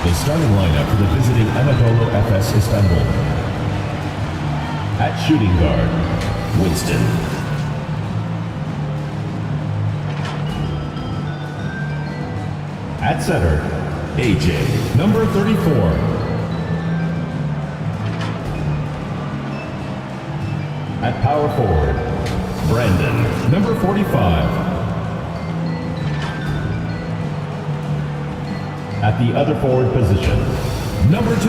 The starting lineup for the visiting Anadolu Efes Istanbul. At shooting guard, Winston. At center, AJ, number 34. At power forward, Brandon, number 45. At the other forward position, number 2.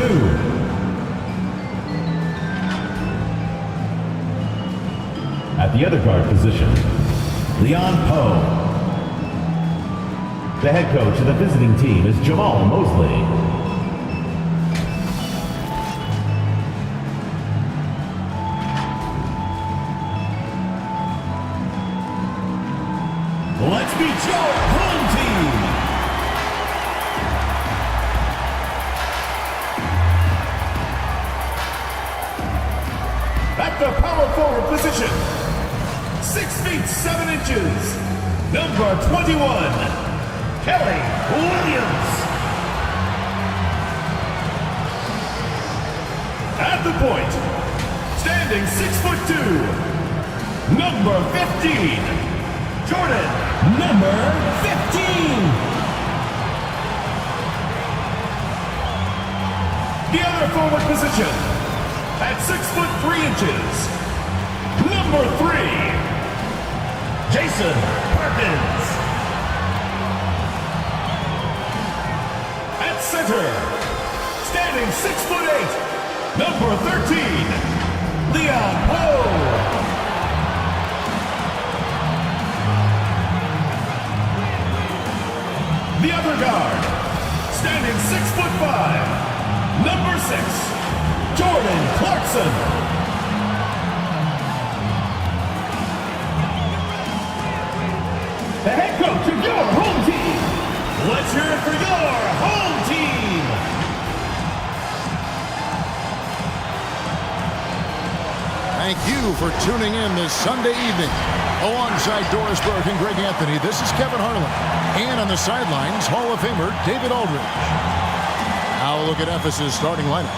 At the other guard position, Leon Poe. The head coach of the visiting team is Jamal Mosley. Let's meet your home team. At the power forward position, 6 feet 7 inches, number 21, Kelly Williams. At the point, standing 6'2", number 15, Jordan, number 15. The other forward position, at 6'3", number 3, Jason Perkins. At center, standing 6'8", number 13, Leon Poe. The other guard, standing 6'5", number 6, Jordan Clarkson. The head coach of your home team. Let's hear it for your home team. Thank you for tuning in this Sunday evening. Alongside Doris Burke and Greg Anthony, this is Kevin Harlan. And on the sidelines, Hall of Famer David Aldridge. Now look at Efes' starting lineup.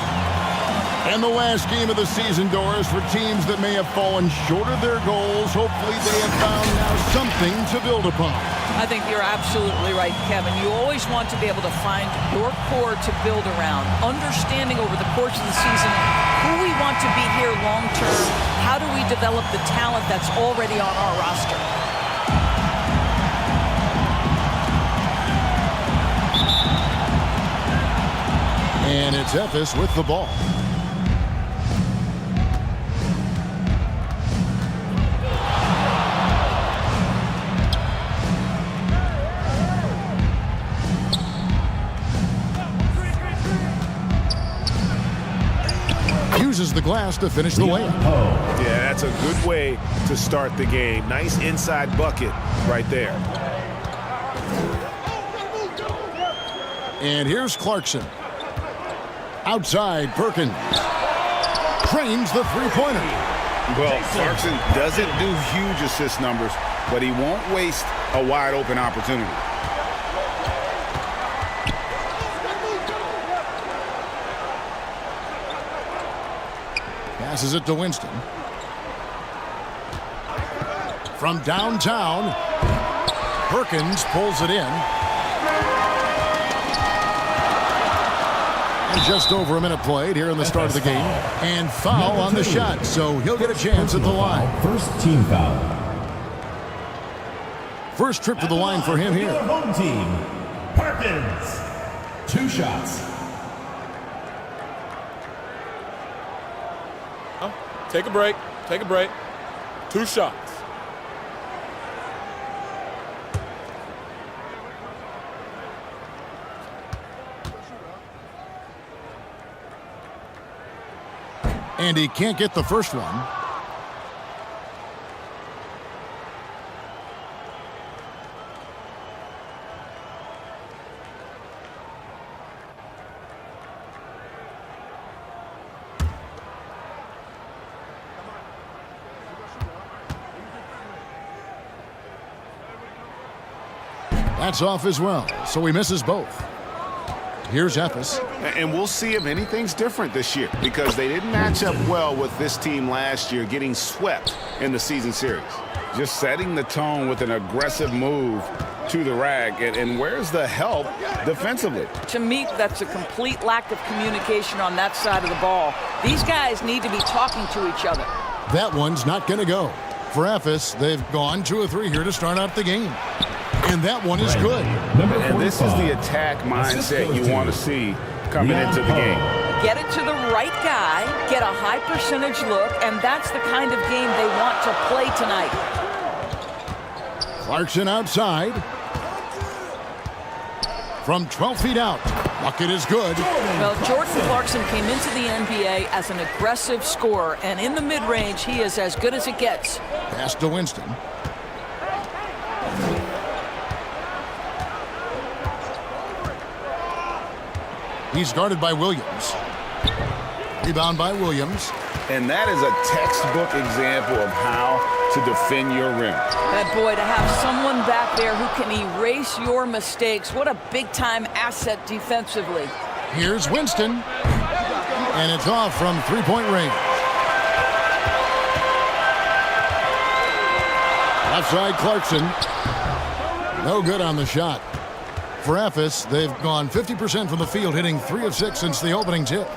And the last game of the season, Doris, for teams that may have fallen short of their goals, hopefully they have found now something to build upon. I think you're absolutely right, Kevin. You always want to be able to find your core to build around, understanding over the course of the season who we want to be here long term, how do we develop the talent that's already on our roster. And it's Efes with the ball. Uses the glass to finish the layup. Yeah, that's a good way to start the game. Nice inside bucket right there. And here's Clarkson. Outside, Perkins. Trains the three-pointer. Well, Clarkson doesn't do huge assist numbers, but he won't waste a wide-open opportunity. Passes it to Winston. From downtown, Perkins pulls it in. And just over a minute played here in the start of the game. And foul on the shot, so he'll get a chance at the line. First team foul. First trip to the line for him here. Home team, Perkins. 2 shots. Take a break. Take a break. 2 shots. And he can't get the first one. That's off as well, so he misses both. Here's Ephes. And we'll see if anything's different this year because they didn't match up well with this team last year, getting swept in the season series. Just setting the tone with an aggressive move to the rack. And where's the help defensively? To me, that's a complete lack of communication on that side of the ball. These guys need to be talking to each other. That one's not going to go. For Ephes, they've gone 2 of 3 here to start out the game. And that one is good. And this is the attack mindset you want to see coming into the game. Get it to the right guy, get a high percentage look, and that's the kind of game they want to play tonight. Clarkson outside. From 12 feet out. Bucket is good. Well, Jordan Clarkson came into the NBA as an aggressive scorer, and in the mid-range, he is as good as it gets. Pass to Winston. He's guarded by Williams. Rebound by Williams. And that is a textbook example of how to defend your rim. Bad boy, to have someone back there who can erase your mistakes. What a big-time asset defensively. Here's Winston. And it's off from three-point range. Left side, Clarkson. No good on the shot. For Ephes, they've gone 50% from the field, hitting 3 of 6 since the opening tip.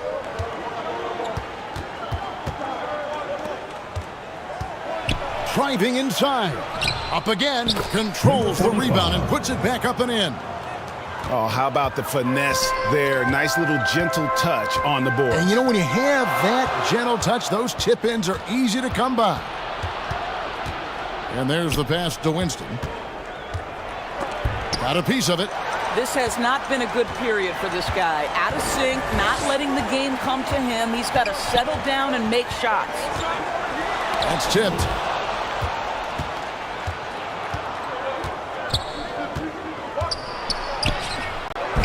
Driving inside. Up again. Controls the rebound and puts it back up and in. Oh, how about the finesse there? Nice little gentle touch on the board. And you know, when you have that gentle touch, those tip-ins are easy to come by. And there's the pass to Winston. Got a piece of it. This has not been a good period for this guy. Out of sync, not letting the game come to him. He's got to settle down and make shots. That's tipped.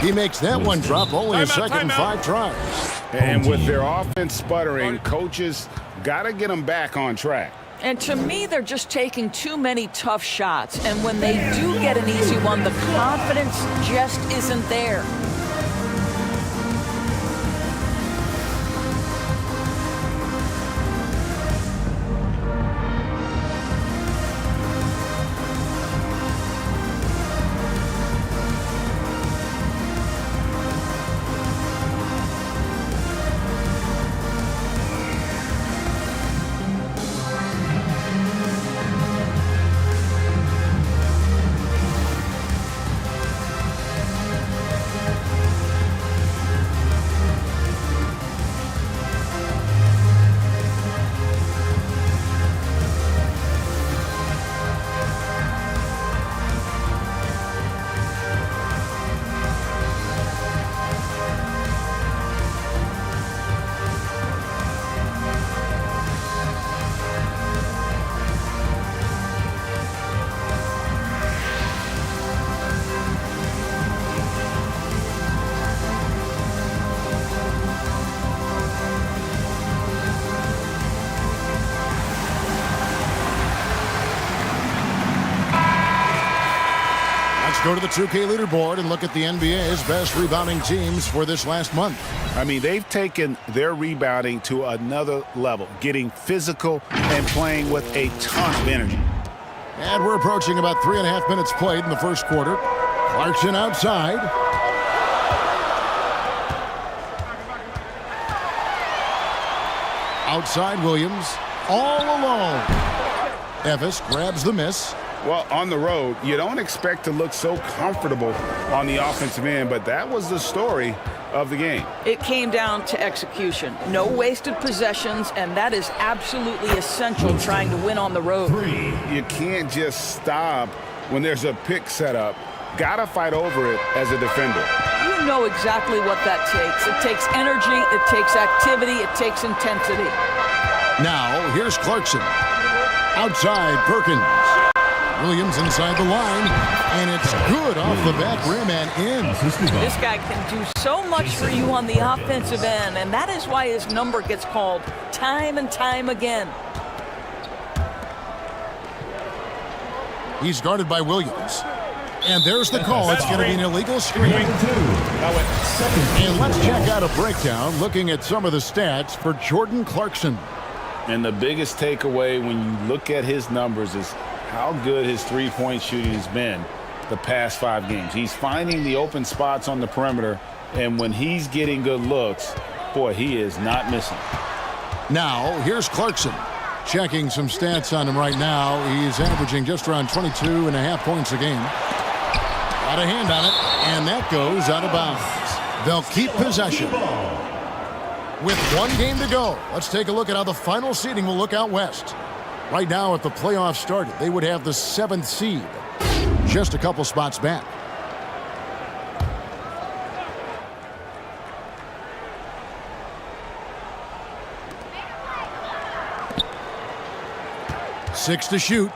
He makes that one drop, only a second, 5 tries. And with their offense sputtering, coaches got to get them back on track. And to me, they're just taking too many tough shots. And when they do get an easy one, the confidence just isn't there. Go to the 2K leaderboard and look at the NBA's best rebounding teams for this last month. I mean, they've taken their rebounding to another level, getting physical and playing with a ton of energy. And we're approaching about 3.5 minutes played in the first quarter. Clarkson outside. Outside Williams, all alone. Ephes grabs the miss. Well, on the road, you don't expect to look so comfortable on the offensive end, but that was the story of the game. It came down to execution. No wasted possessions, and that is absolutely essential trying to win on the road. You can't just stop when there's a pick set up. Gotta fight over it as a defender. You know exactly what that takes. It takes energy, it takes activity, it takes intensity. Now, here's Clarkson. Outside Perkins. Williams inside the line, and it's good off the back rim and in. This guy can do so much for you on the offensive end, and that is why his number gets called time and time again. He's guarded by Williams. And there's the call. It's going to be an illegal screen. And let's check out a breakdown looking at some of the stats for Jordan Clarkson. And the biggest takeaway when you look at his numbers is how good his three-point shooting has been the past 5 games. He's finding the open spots on the perimeter, and when he's getting good looks, boy, he is not missing. Now, here's Clarkson. Checking some stats on him right now. He's averaging just around 22.5 points a game. Got a hand on it, and that goes out of bounds. They'll keep possession. With 1 game to go, let's take a look at how the final seeding will look out west. Right now, if the playoffs started, they would have the 7th seed. Just a couple spots back. Six to shoot.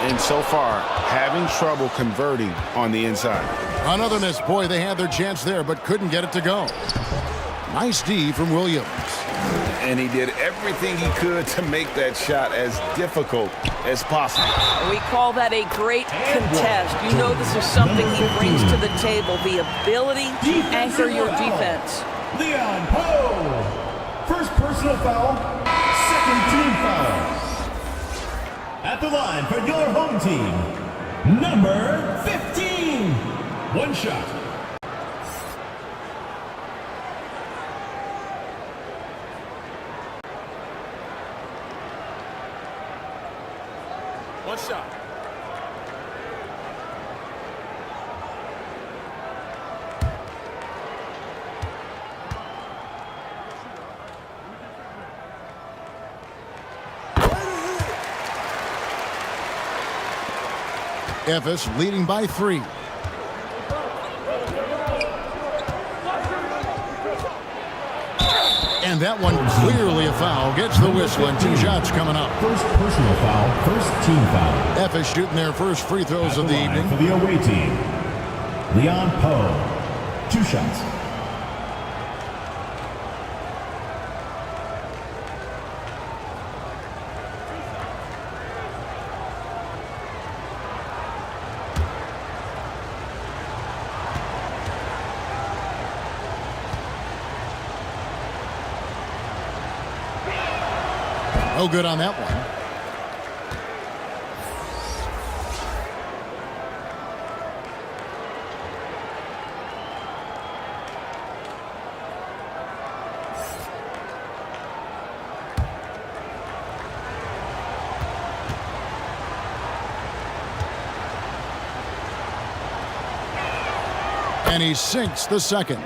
And so far, having trouble converting on the inside. Another miss. Boy, they had their chance there, but couldn't get it to go. Nice D from Williams. And he did everything he could to make that shot as difficult as possible. We call that a great contest. You know this is something he brings to the table, the ability to anchor your defense. Leon Poe. First personal foul, second team foul. At the line for your home team, number 15. 1 shot. One shot. Efes leading by 3. And that one clearly a foul. Gets the whistle and 2 shots coming up. First personal foul, first team foul. Efes shooting their first free throws of the evening. For the away team, Leon Poe. 2 shots. No good on that one. And he sinks the second.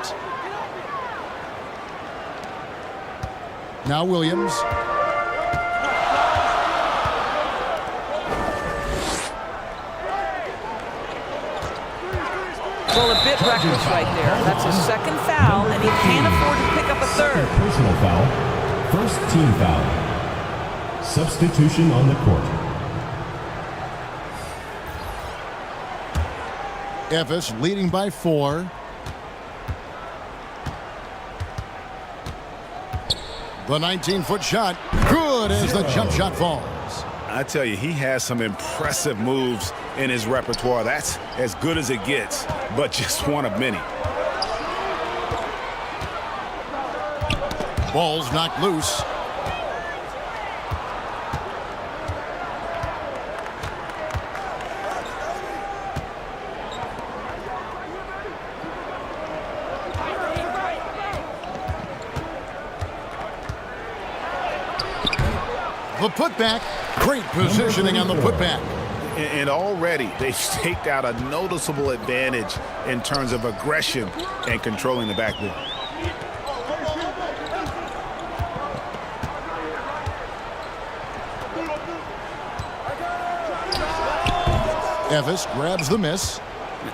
Now Williams. Well, a bit reckless right there. That's a second foul, and he can't afford to pick up a third. Personal foul, first team foul. Substitution on the court. Efes leading by 4. The 19-foot shot, good as the jump shot falls. I tell you, he has some impressive moves in his repertoire. That's as good as it gets, but just one of many. Ball's knocked loose. The putback. Great positioning on the putback. And already they've staked out a noticeable advantage in terms of aggression and controlling the backboard. Efes grabs the miss.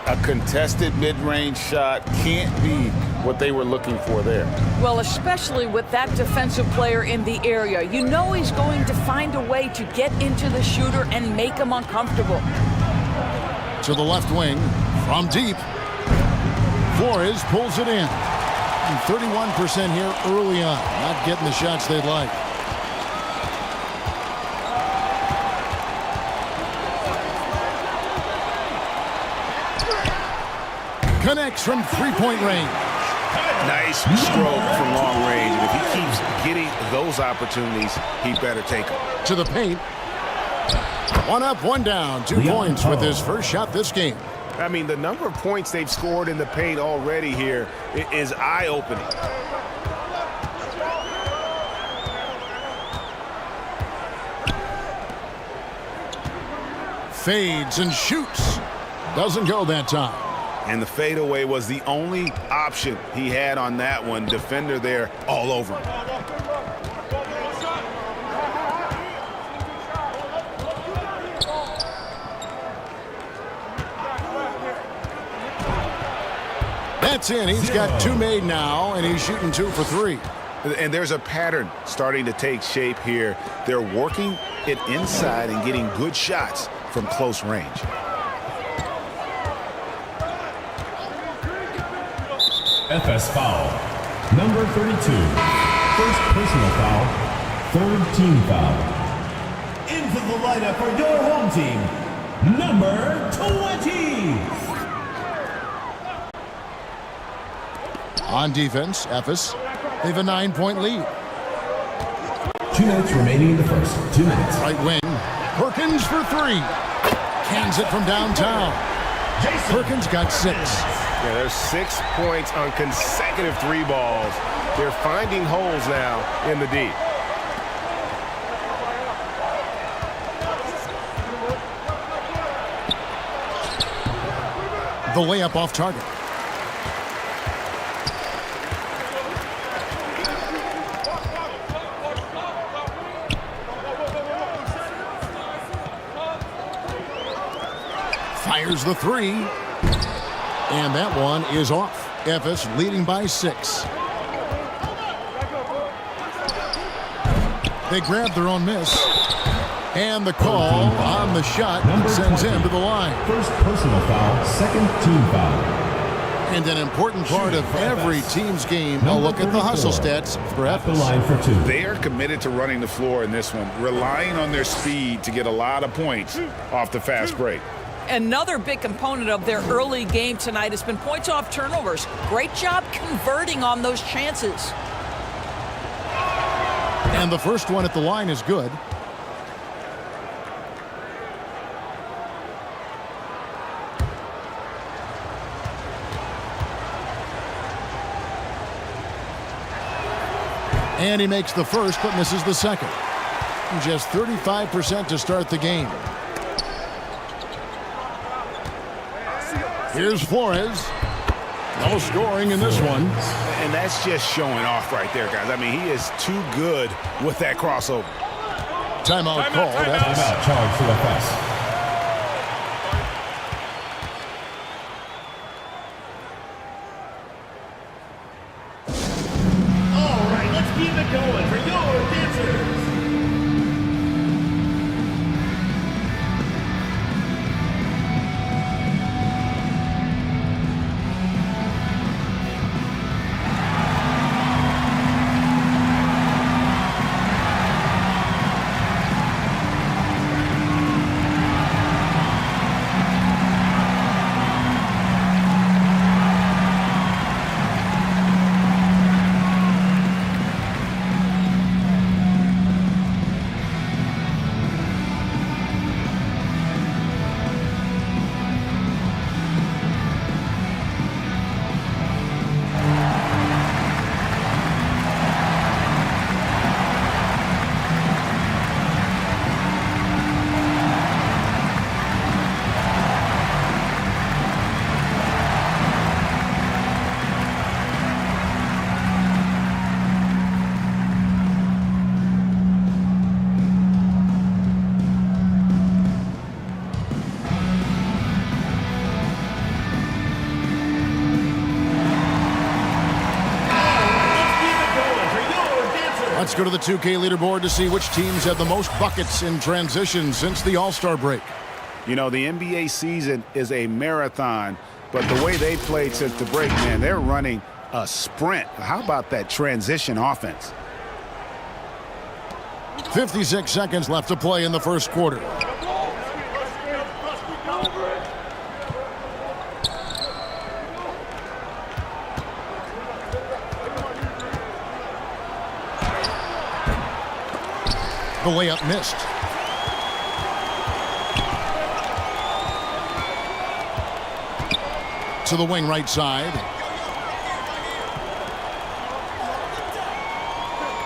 A contested mid-range shot can't be what they were looking for there. Well, especially with that defensive player in the area. You know he's going to find a way to get into the shooter and make him uncomfortable. To the left wing, from deep. Flores pulls it in. And 31% here early on. Not getting the shots they'd like. Connects from three-point range. Nice stroke from long range. And if he keeps getting those opportunities, he better take them. To the paint. One up, one down. 2 points with his first shot this game. I mean, the number of points they've scored in the paint already here is eye-opening. Fades and shoots. Doesn't go that time. And the fadeaway was the only option he had on that one. Defender there all over him. That's in. He's got 2 made now, and he's shooting 2 for 3. And there's a pattern starting to take shape here. They're working it inside and getting good shots from close range. FS foul. Number 32. First personal foul. Third team foul. Into the lineup for your home team. Number 20. On defense, Ephes, they have a 9-point lead. 2 minutes remaining in the first. 2 minutes. Right wing, Perkins for 3. Cans it from downtown. Perkins got 6. Yeah, there's 6 points on consecutive 3 balls. They're finding holes now in the D. The layup off target. Fires the 3. And that one is off. Ephes leading by 6. They grab their own miss. And the call on the shot sends him to the line. First personal foul, second team foul. And an important part of every team's game, a look at the hustle stats for At the Ephes. line for 2. They are committed to running the floor in this one, relying on their speed to get a lot of points off the fast break. Another big component of their early game tonight has been points off turnovers. Great job converting on those chances. And the first one at the line is good. And he makes the first, but misses the second. Just 35% to start the game. Here's Flores. No scoring in this one. And that's just showing off right there, guys. I mean, he is too good with that crossover. Timeout called. Timeout charge to FS. All right, let's keep it going for your dancers. Let's go to the 2K leaderboard to see which teams have the most buckets in transition since the All-Star break. You know, the NBA season is a marathon, but the way they played since the break, man, they're running a sprint. How about that transition offense? 56 seconds left to play in the first quarter. The layup missed. To the wing right side.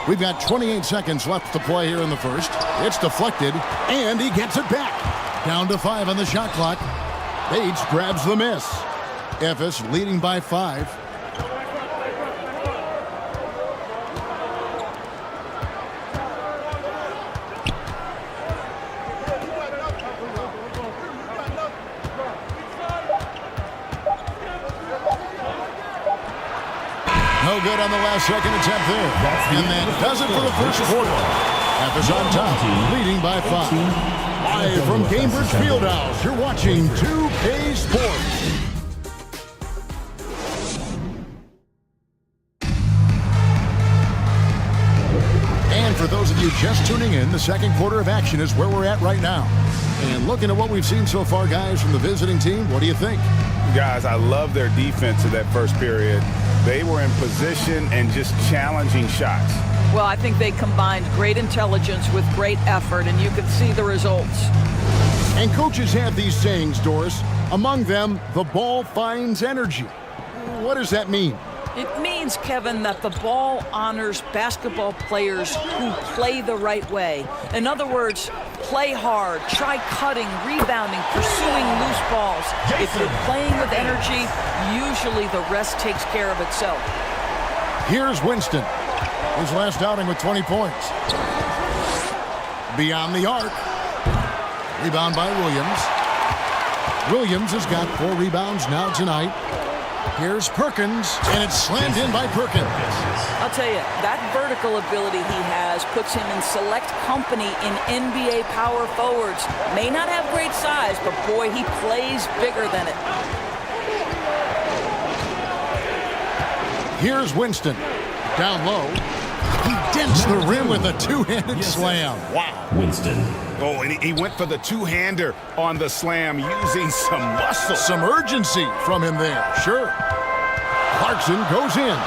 We've got 28 seconds left to play here in the first. It's deflected, and he gets it back. Down to 5 on the shot clock. Bates grabs the miss. Ephes leading by 5. No good on the last second attempt there. And that does it for the first quarter. Ephes on top, leading by 5. Live from Cambridge Fieldhouse, you're watching 2K Sports. And for those of you just tuning in, the second quarter of action is where we're at right now. And looking at what we've seen so far, guys, from the visiting team, what do you think? Guys, I love their defense in that first period. They were in position and just challenging shots. Well, I think they combined great intelligence with great effort, and you can see the results. And coaches have these sayings, Doris. Among them, the ball finds energy. What does that mean? It means, Kevin, that the ball honors basketball players who play the right way. In other words, play hard, try cutting, rebounding, pursuing loose balls. If you're playing with energy, usually the rest takes care of itself. Here's Winston. His last outing with 20 points. Beyond the arc. Rebound by Williams. Williams has got 4 rebounds now tonight. Here's Perkins, and it's slammed in by Perkins. I'll tell you, that vertical ability he has puts him in select company in NBA power forwards. May not have great size, but boy, he plays bigger than it. Here's Winston. Down low. He dents the rim with a two-handed slam. Wow. Winston. Oh, and he went for the two-hander on the slam using some muscle. Some urgency from him there, sure. Clarkson goes in.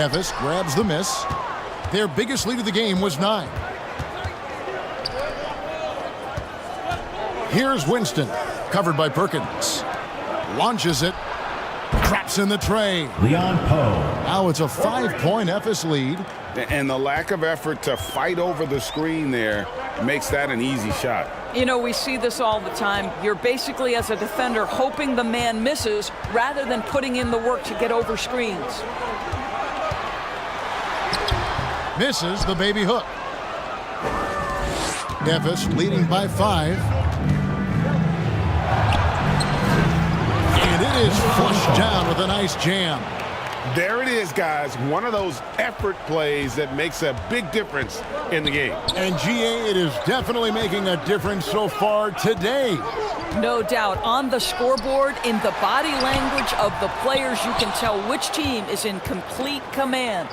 Ephes grabs the miss. Their biggest lead of the game was 9. Here's Winston, covered by Perkins. Launches it. Traps in the tray. Leon Poe. Now it's a 5-point Ephes lead. And the lack of effort to fight over the screen there makes that an easy shot. You know, we see this all the time. You're basically, as a defender, hoping the man misses rather than putting in the work to get over screens. Misses the baby hook. Ephes leading by 5. And it is flushed down with a nice jam. There it is, guys. One of those effort plays that makes a big difference in the game. And GA, it is definitely making a difference so far today. No doubt. On the scoreboard, in the body language of the players, you can tell which team is in complete command.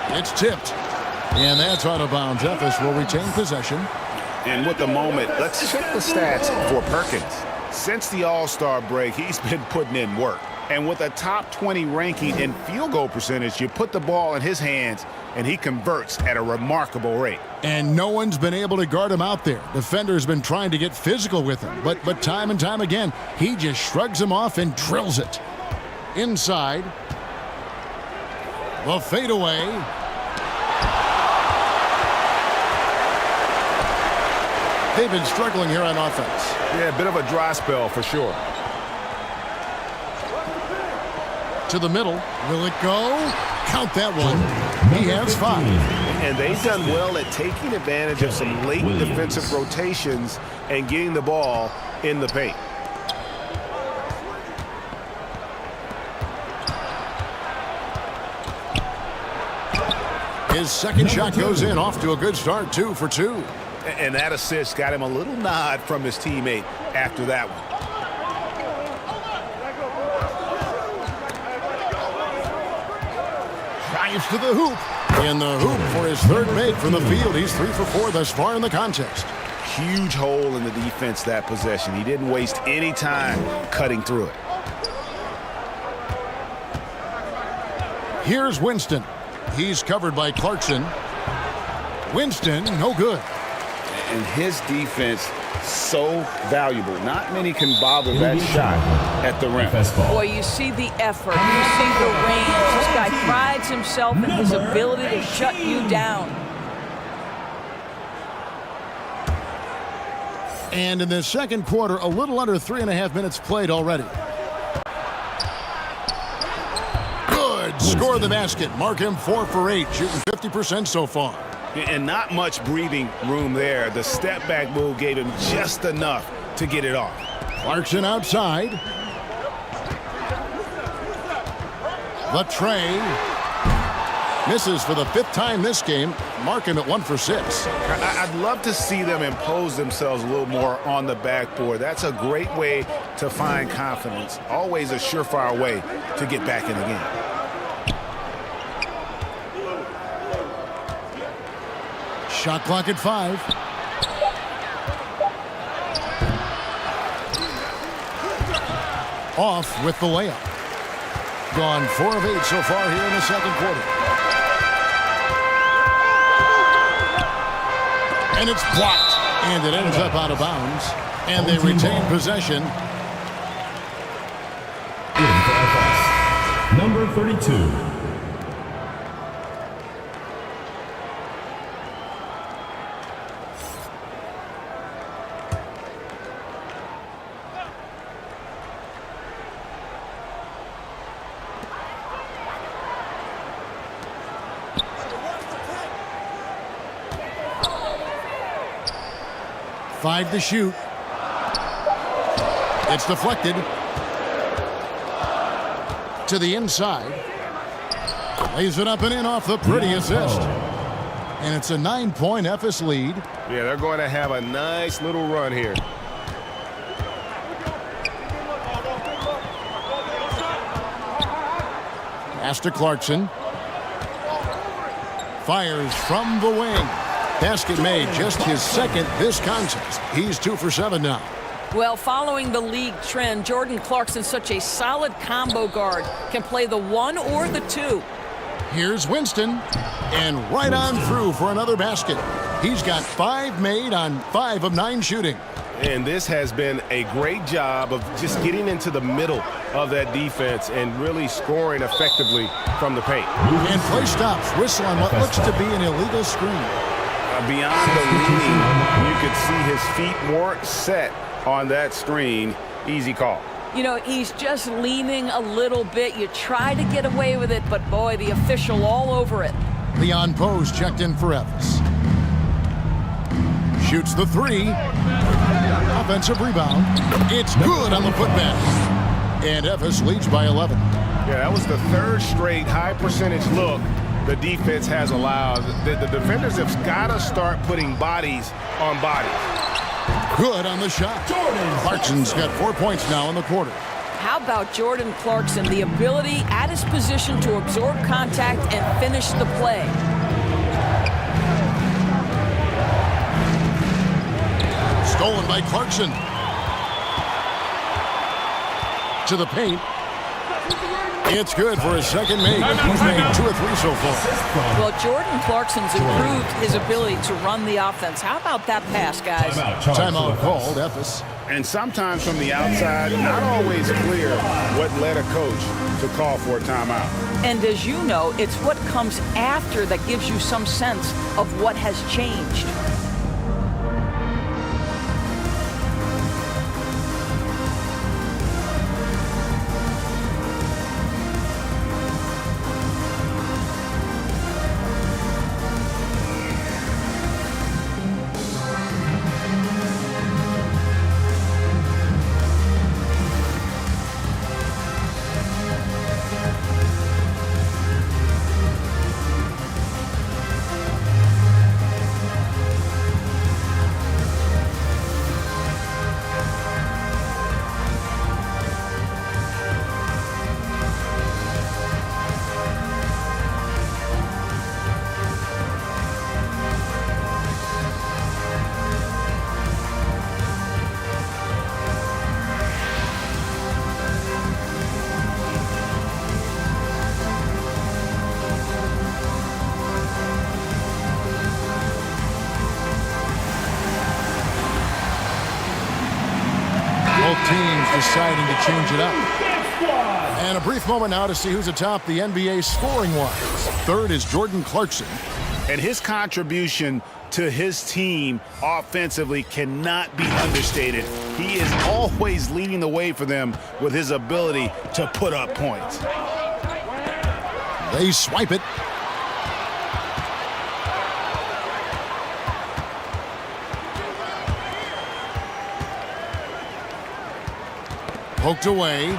It's tipped. And that's out of bounds. Ephes will retain possession. And with the moment, let's check the stats for Perkins. Since the All-Star break, he's been putting in work. And with a top 20 ranking in field goal percentage, you put the ball in his hands, and he converts at a remarkable rate. And no one's been able to guard him out there. Defender's been trying to get physical with him. But time and time again, he just shrugs him off and drills it. Inside. The fadeaway. They've been struggling here on offense. Yeah, a bit of a dry spell for sure. To the middle. Will it go? Count that one. He has 5. And they've done well at taking advantage of some late defensive rotations and getting the ball in the paint. His second shot goes in, off to a good start, 2 for 2. And that assist got him a little nod from his teammate after that one. Drives to the hoop. In the hoop for his third make from the field. He's 3 for 4 thus far in the contest. Huge hole in the defense that possession. He didn't waste any time cutting through it. Here's Winston. He's covered by Clarkson. Winston, no good. And his defense, so valuable. Not many can bother that shot at the rim. Boy, you see the effort. You see the range. This guy prides himself in his ability to shut you down. And in the second quarter, a little under 3.5 minutes played already. Good. Score the basket. Mark him 4 for 8, shooting 50% so far. And not much breathing room there. The step back move gave him just enough to get it off. Clarkson outside. The tray. Misses for the 5th time this game. Mark him at 1 for 6. I'd love to see them impose themselves a little more on the backboard. That's a great way to find confidence. Always a surefire way to get back in the game. Shot clock at 5. Off with the layup. Gone 4 of 8 so far here in the second quarter. And it's blocked. And it ends up out of bounds. And they retain possession. In for FS, number 32. Five to shoot. It's deflected to the inside. Lays it up and in off the pretty assist. And it's a 9-point FS lead. Yeah, they're going to have a nice little run here. Pass to Clarkson. Fires from the wing. Basket made, just his second this contest. He's 2 for 7 now. Well, following the league trend, Jordan Clarkson's such a solid combo guard. Can play the 1 or the 2. Here's Winston. And right on through for another basket. He's got 5 made on 5 of 9 shooting. And this has been a great job of just getting into the middle of that defense and really scoring effectively from the paint. And play stops. Whistle on what looks to be an illegal screen. Beyond the leaning, you could see his feet weren't set on that screen. Easy call. You know, he's just leaning a little bit. You try to get away with it, but boy, the official all over it. Leon Pose checked in for Evans. Shoots the 3. Offensive rebound. It's good on the putback. And Evans leads by 11. Yeah, that was the 3rd straight high percentage look the defense has allowed. The defenders have got to start putting bodies on bodies. Good on the shot. Clarkson's got 4 points now in the quarter. How about Jordan Clarkson? The ability at his position to absorb contact and finish the play. Stolen by Clarkson. To the paint. It's good for his second make. He's made 2 or 3 so far. Well, Jordan Clarkson's improved his ability to run the offense. How about that pass, guys? Timeout called, Ephes. And sometimes from the outside, not always clear what led a coach to call for a timeout. And as you know, it's what comes after that gives you some sense of what has changed. teams deciding to change it up. And a brief moment now to see who's atop the NBA scoring-wise. Third is Jordan Clarkson. And his contribution to his team offensively cannot be understated. He is always leading the way for them with his ability to put up points. They swipe it. Poked away.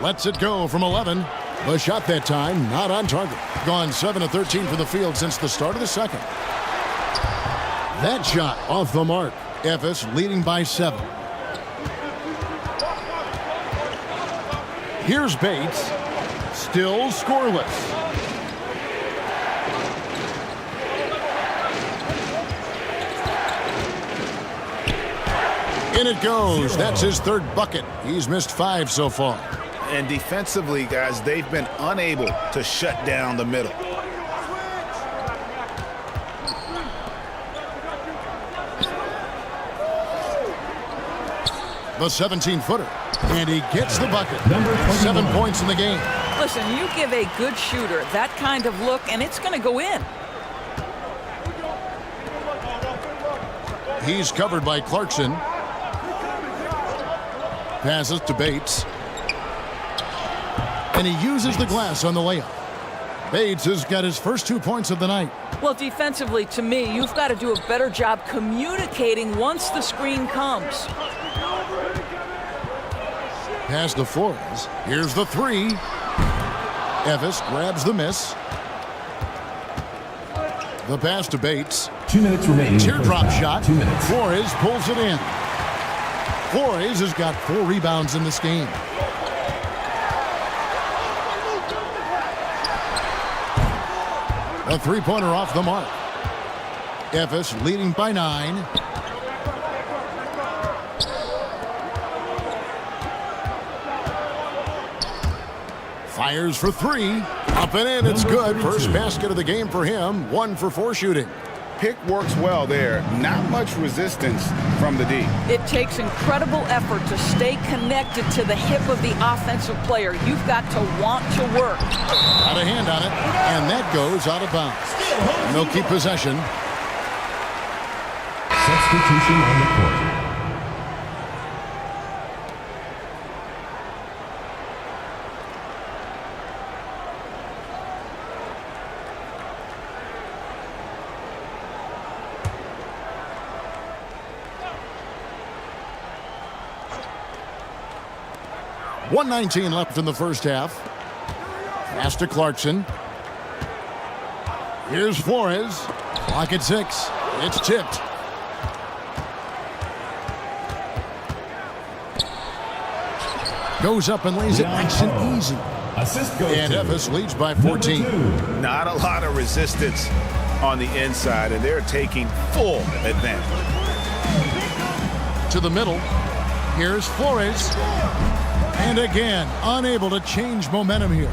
Lets it go from 11. The shot that time, not on target. Gone 7 of 13 for the field since the start of the second. That shot off the mark. Ephes leading by 7. Here's Bates. Still scoreless. In it goes. That's his third bucket. He's missed 5 so far. And defensively, guys, they've been unable to shut down the middle. The 17-footer. And he gets the bucket. 7 points in the game. Listen, you give a good shooter that kind of look, and it's going to go in. He's covered by Clarkson. Passes to Bates. And he uses the glass on the layup. Bates has got his first 2 points of the night. Well, defensively, to me, you've got to do a better job communicating once the screen comes. Pass to Flores. Here's the 3. Ephes grabs the miss. The pass to Bates. 2 minutes remaining. Teardrop shot. 2 minutes. Flores pulls it in. Flores has got 4 rebounds in this game. A 3-pointer off the mark. Ephes leading by 9. Fires for 3. Up and in. It's good. First basket of the game for him. 1 for 4 shooting. Pick works well there. Not much resistance from the D. It takes incredible effort to stay connected to the hip of the offensive player. You've got to want to work. Got a hand on it, and that goes out of bounds. And they'll keep possession. Substitution on the court. .119 left in the first half. Pass to Clarkson. Here's Flores. Clock at 6. It's tipped. Goes up and lays it nice and easy. Assist goes And to Ephes leads by 14. Not a lot of resistance on the inside, and they're taking full advantage. To the middle. Here's Flores. And again, unable to change momentum here.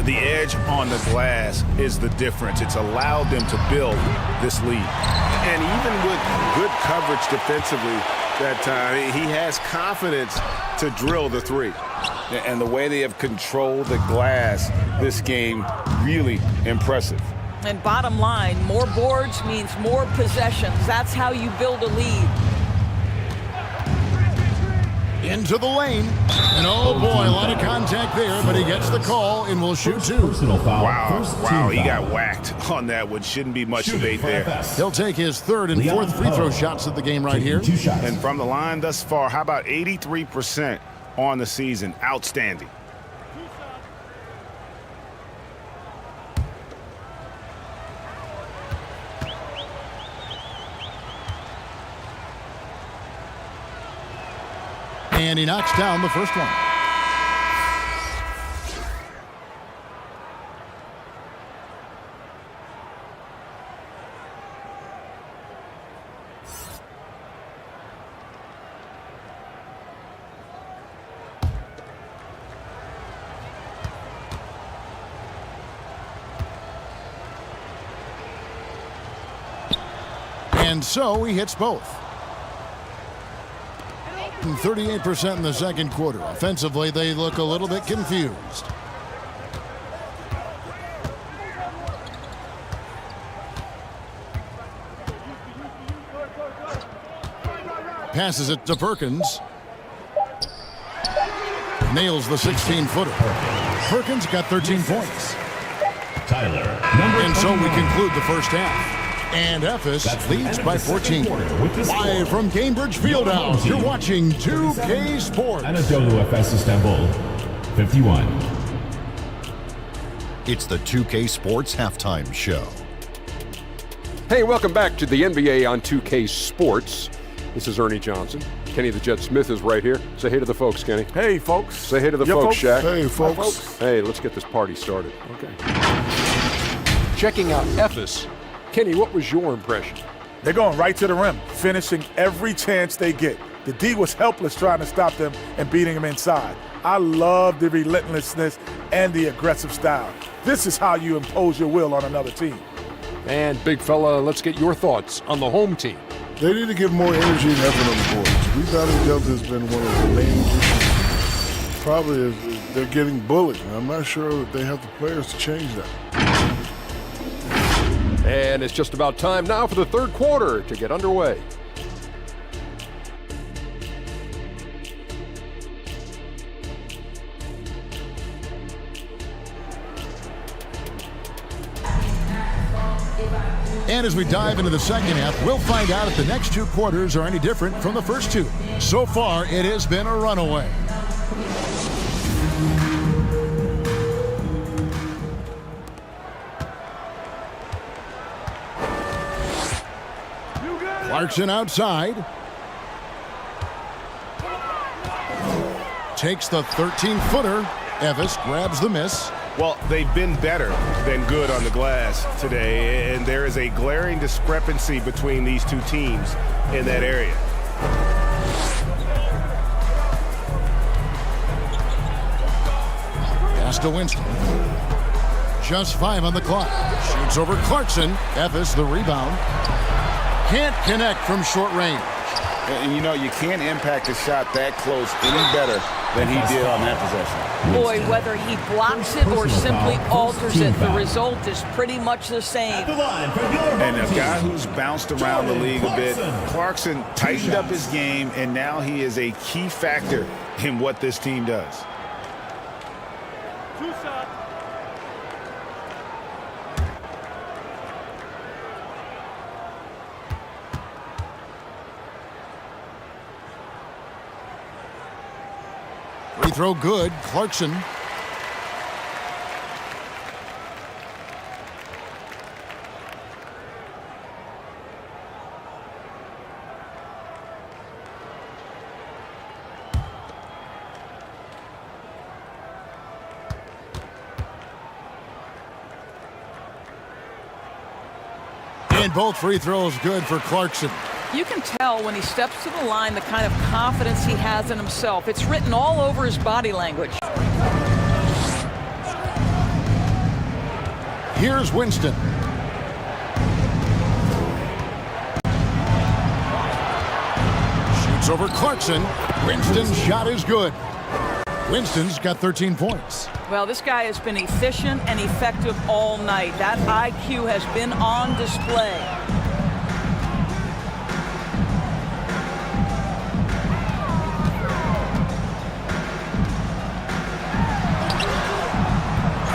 The edge on the glass is the difference. It's allowed them to build this lead. And even with good coverage defensively that time, he has confidence to drill the 3. And the way they have controlled the glass this game, really impressive. And bottom line, more boards means more possessions. That's how you build a lead. Into the lane. And oh boy, a lot of contact there, but he gets the call and will shoot 2. Personal foul. Wow, he got whacked on that one. Shouldn't be much debate there. He'll take his 3rd and 4th free throw shots of the game right here. 2 shots. And from the line thus far, how about 83% on the season? Outstanding. And he knocks down the first one. And so he hits both. 38% in the second quarter. Offensively, they look a little bit confused. Passes it to Perkins. Nails the 16-footer. Perkins got 13 points. Tyler, And so we conclude the first half. And Ephes leads by 14. Live from Cambridge Fieldhouse, you're watching 2K Sports. Anadolu Efes Istanbul, 51. It's the 2K Sports Halftime Show. Hey, welcome back to the NBA on 2K Sports. This is Ernie Johnson. Kenny the Jet Smith is right here. Say hey to the folks, Kenny. Hey, folks. Say hey to the folks, Shaq. Hey, folks. Hi, folks. Hey, let's get this party started. Okay. Checking out Ephes. Kenny, what was your impression? They're going right to the rim, finishing every chance they get. The D was helpless trying to stop them and beating them inside. I love the relentlessness and the aggressive style. This is how you impose your will on another team. And big fella, let's get your thoughts on the home team. They need to give more energy and effort on the boards. Rebounding depth has been one of the main issues. Probably is they're getting bullied. I'm not sure that they have the players to change that. And it's just about time now for the third quarter to get underway. And as we dive into the second half, we'll find out if the next two quarters are any different from the first two. So far, it has been a runaway. Clarkson outside. Takes the 13-footer. Ephes grabs the miss. Well, they've been better than good on the glass today, and there is a glaring discrepancy between these two teams in that area. Pass to Winston. Just 5 on the clock. Shoots over Clarkson. Ephes the rebound. Can't connect from short range. And you know, you can't impact a shot that close any better than he did on that possession. Boy, whether he blocks it or simply alters it, the result is pretty much the same. And a guy who's bounced around the league a bit, Clarkson tightened up his game, and now he is a key factor in what this team does. Free throw good. Clarkson. And both free throws good for Clarkson. You can tell when he steps to the line the kind of confidence he has in himself. It's written all over his body language. Here's Winston. Shoots over Clarkson. Winston's shot is good. Winston's got 13 points. Well, this guy has been efficient and effective all night. That IQ has been on display.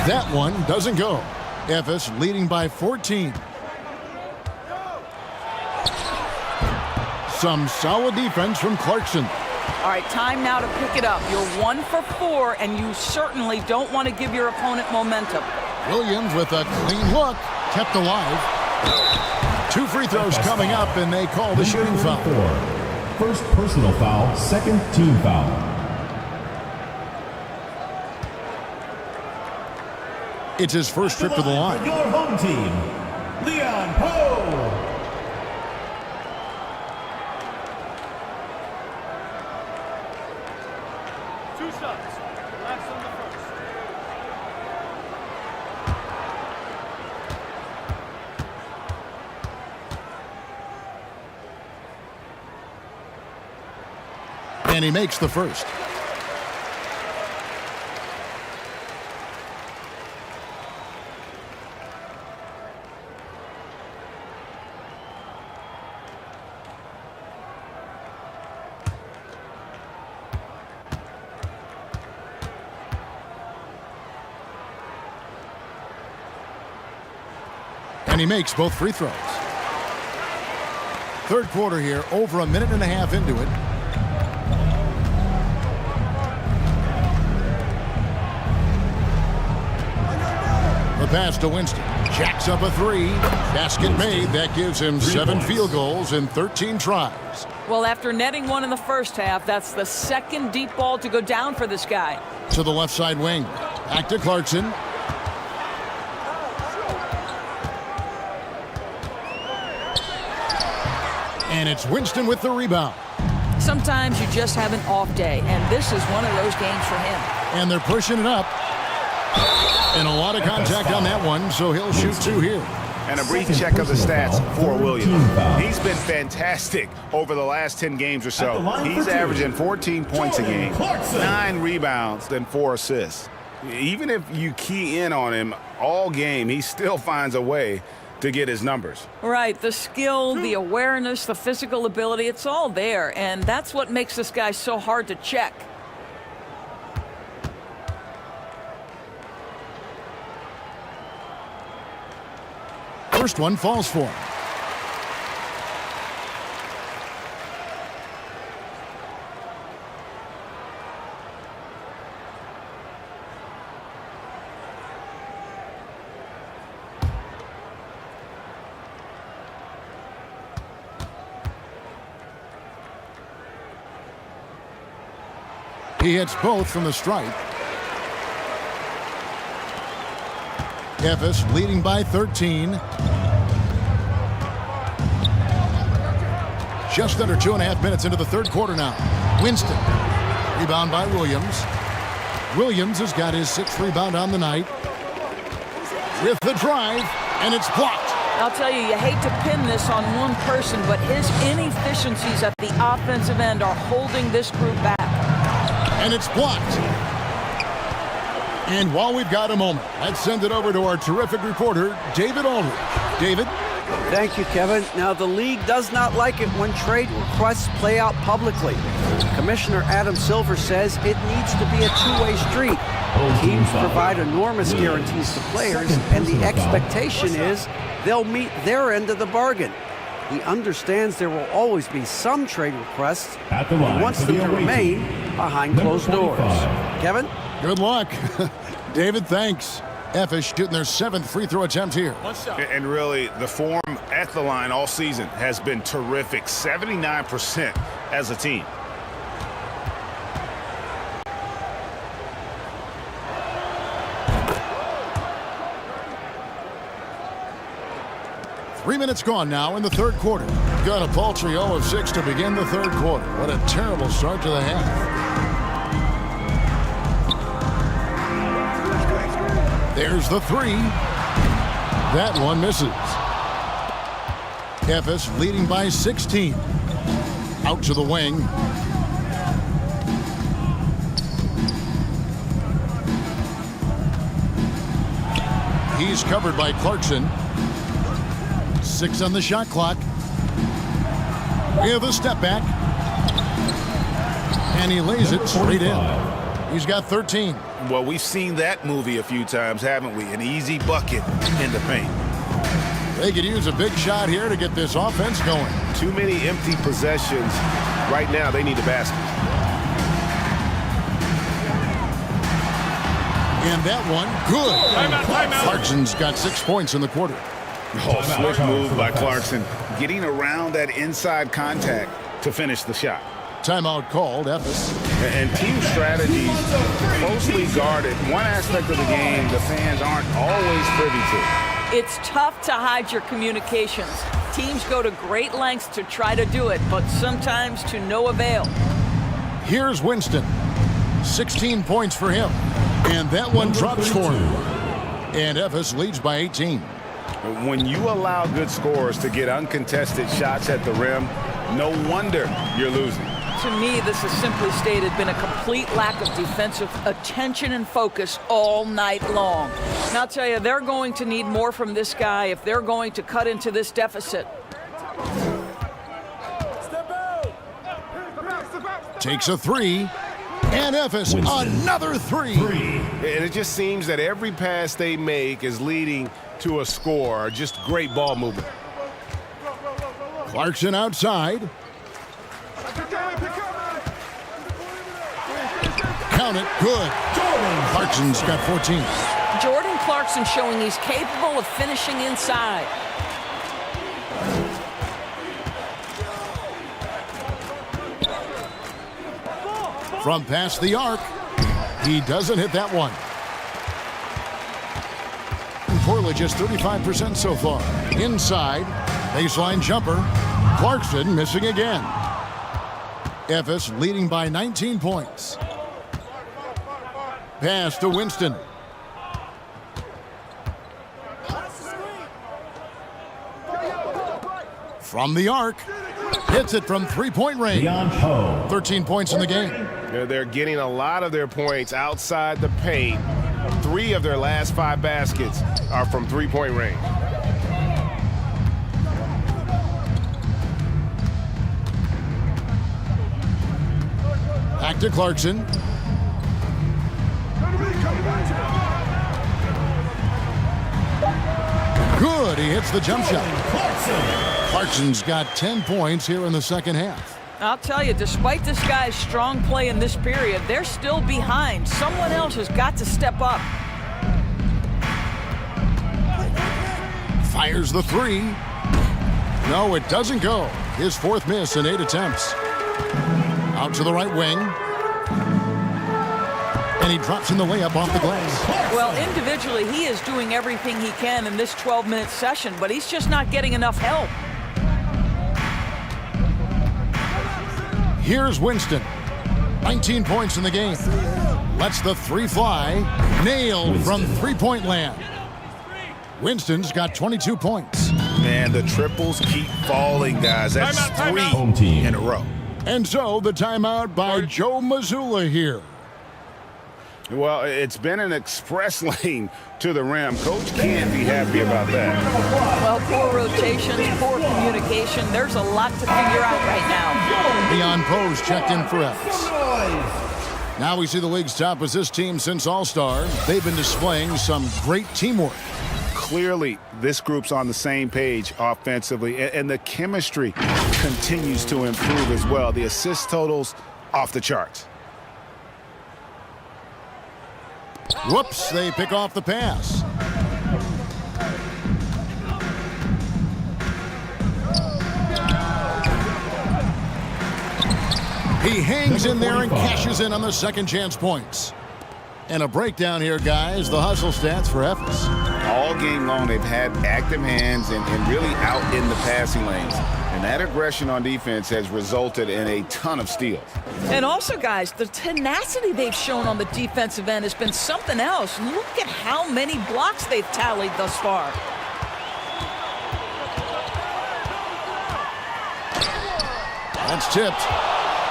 That one doesn't go. Ephes leading by 14. Some solid defense from Clarkson. All right, time now to pick it up. You're 1 for 4, and you certainly don't want to give your opponent momentum. Williams with a clean look, kept alive. 2 free throws coming up, and they call the shooting foul. First personal foul, second team foul. It's his first trip to the line. Your home team, Leon Poe. Two shots. Relax on the first. And he makes the first. And he makes both free throws. Third quarter here, over a minute and a half into it. The pass to Winston. Jacks up a three. Basket made. That gives him 7 field goals in 13 tries. Well, after netting one in the first half, that's the second deep ball to go down for this guy. To the left side wing. Back to Clarkson. And it's Winston with the rebound. Sometimes you just have an off day, and this is one of those games for him. And they're pushing it up. And a lot of contact on that one, so he'll shoot 2 here. And a brief check of the stats for Williams. He's been fantastic over the last 10 games or so. He's averaging 14 points a game, 9 rebounds, and 4 assists. Even if you key in on him all game, he still finds a way to get his numbers. Right, the skill, the awareness, the physical ability, it's all there, and that's what makes this guy so hard to check. First one falls for him. He hits both from the stripe. Efes leading by 13. Just under 2.5 minutes into the third quarter now. Winston. Rebound by Williams. Williams has got his 6th rebound on the night. With the drive, and it's blocked. I'll tell you hate to pin this on one person, but his inefficiencies at the offensive end are holding this group back. And it's blocked. And while we've got a moment, let's send it over to our terrific reporter, David Aldridge. David? Thank you, Kevin. Now, the league does not like it when trade requests play out publicly. Commissioner Adam Silver says it needs to be a two-way street. Teams provide enormous guarantees to players, and the expectation is they'll meet their end of the bargain. He understands there will always be some trade requests, and he wants them to remain behind closed doors. Kevin? Good luck. David, thanks. Efes shooting their 7th free throw attempt here. And really, the form at the line all season has been terrific. 79% as a team. Three minutes gone now in the third quarter. Got a paltry 0 of 6 to begin the third quarter. What a terrible start to the half. There's the 3. That one misses. Efes leading by 16. Out to the wing. He's covered by Clarkson. 6 on the shot clock. We have a step back. And he lays it straight in. He's got 13. Well, we've seen that movie a few times, haven't we? An easy bucket in the paint. They could use a big shot here to get this offense going. Too many empty possessions. Right now, they need a basket. And that one, good. Timeout. Clarkson's got 6 points in the quarter. Oh, slick move by Clarkson. Getting around that inside contact to finish the shot. Timeout called, Efes. And team strategies closely guarded. One aspect of the game the fans aren't always privy to. It's tough to hide your communications. Teams go to great lengths to try to do it, but sometimes to no avail. Here's Winston. 16 points for him. And that one drops for him. And Efes leads by 18. When you allow good scorers to get uncontested shots at the rim, no wonder you're losing. To me, this has simply stated been a complete lack of defensive attention and focus all night long. And I'll tell you, they're going to need more from this guy if they're going to cut into this deficit. Takes a three, and Ephes another three. And it just seems that every pass they make is leading to a score. Just great ball movement. Clarkson outside. Count it, good. Clarkson's got 14. Jordan Clarkson showing he's capable of finishing inside. From past the arc, he doesn't hit that one. Portland just 35% so far. Inside, baseline jumper. Clarkson missing again. Ephes leading by 19 points. Pass to Winston. From the arc, hits it from three-point range. 13 points in the game. They're getting a lot of their points outside the paint. 3 of their last 5 baskets are from three-point range. Back to Clarkson. Good, he hits the jump shot. Clarkson's got 10 points here in the second half. I'll tell you, despite this guy's strong play in this period, they're still behind. Someone else has got to step up. Fires the three. No, it doesn't go. His 4th miss in 8 attempts. Out to the right wing. And he drops in the layup off the glass. Well, individually, he is doing everything he can in this 12-minute session, but he's just not getting enough help. Here's Winston. 19 points in the game. Lets the three fly. Nailed from three-point land. Winston's got 22 points. Man, the triples keep falling, guys. That's Home team. 3 in a row. And so the timeout by Joe Mazzulla here. Well, it's been an express lane to the rim. Coach can't be happy about that. Well, poor rotations, poor communication. There's a lot to figure out right now. Leon Pose checked in for Ephes. Now we see the league's top assist team since All-Star. They've been displaying some great teamwork. Clearly, this group's on the same page offensively, and the chemistry continues to improve as well. The assist totals off the charts. Whoops, they pick off the pass. He hangs in there and cashes in on the second chance points. And a breakdown here, guys. The hustle stats for Ephes. All game long, they've had active hands and really out in the passing lanes. And that aggression on defense has resulted in a ton of steals. And also, guys, the tenacity they've shown on the defensive end has been something else. Look at how many blocks they've tallied thus far. That's tipped.